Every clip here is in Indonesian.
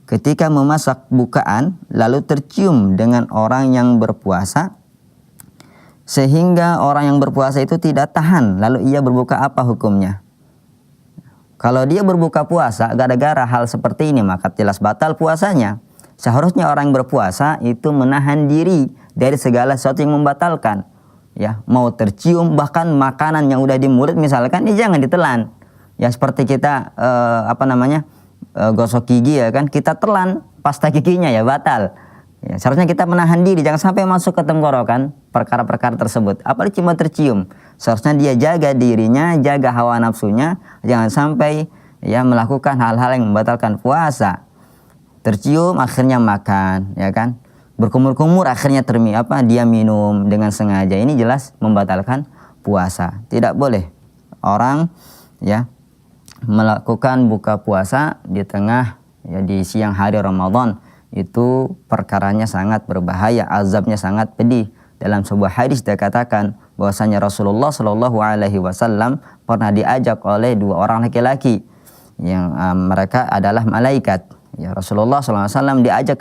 ketika memasak bukaan lalu tercium dengan orang yang berpuasa, sehingga orang yang berpuasa itu tidak tahan, lalu ia berbuka, apa hukumnya? Kalau dia berbuka puasa gara-gara hal seperti ini, maka jelas batal puasanya. Seharusnya orang yang berpuasa itu menahan diri dari segala sesuatu yang membatalkan. Ya, mau tercium, bahkan makanan yang udah di mulut misalkan, ini jangan ditelan. Ya, seperti kita gosok gigi ya kan, kita telan pasta giginya ya batal. Ya, seharusnya kita menahan diri, jangan sampai masuk ke tenggorokan perkara-perkara tersebut. Apalagi cuma tercium. Seharusnya dia jaga dirinya, jaga hawa nafsunya, jangan sampai ya melakukan hal-hal yang membatalkan puasa. Tercium akhirnya makan, ya kan? Berkumur-kumur akhirnya dia minum dengan sengaja. Ini jelas membatalkan puasa. Tidak boleh orang ya melakukan buka puasa di tengah ya di siang hari Ramadan. Itu perkaranya sangat berbahaya, azabnya sangat pedih. Dalam sebuah hadis dikatakan bahwasanya Rasulullah Shallallahu Alaihi Wasallam pernah diajak oleh dua orang laki-laki yang mereka adalah malaikat. Ya, Rasulullah Shallallahu Alaihi Wasallam diajak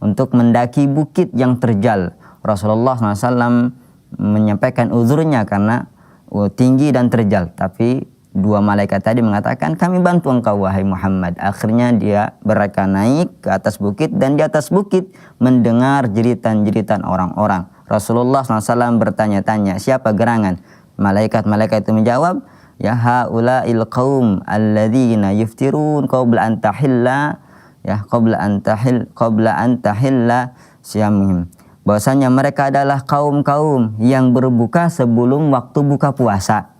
untuk mendaki bukit yang terjal. Rasulullah SAW menyampaikan uzurnya karena tinggi dan terjal, tapi dua malaikat tadi mengatakan, kami bantu engkau wahai Muhammad. Akhirnya mereka naik ke atas bukit, dan di atas bukit mendengar jeritan-jeritan orang-orang. Rasulullah SAW bertanya-tanya, siapa gerangan? Malaikat-malaikat itu menjawab, ya haula'il qaum alladzina yuftirun qabla an tahilla qabla an tahilla siyamihim. Bahwasanya mereka adalah kaum-kaum yang berbuka sebelum waktu buka puasa.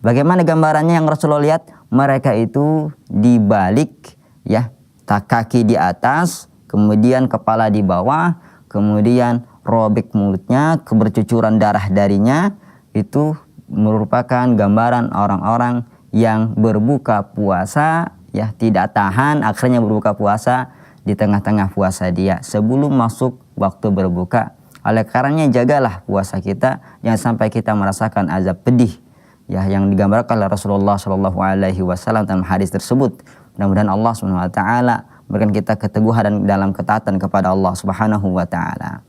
Bagaimana gambarannya yang Rasulullah lihat? Mereka itu dibalik ya, kaki di atas, kemudian kepala di bawah, kemudian robek mulutnya, kebercucuran darah darinya. Itu merupakan gambaran orang-orang yang berbuka puasa ya, tidak tahan, akhirnya berbuka puasa di tengah-tengah puasa dia sebelum masuk waktu berbuka. Oleh karenanya jagalah puasa kita, jangan sampai kita merasakan azab pedih ya yang digambarkan oleh Rasulullah Shallallahu Alaihi Wasallam dalam hadis tersebut. Mudah-mudahan Allah Subhanahu Wa Taala berikan kita keteguhan dalam ketaatan kepada Allah Subhanahu Wa Taala.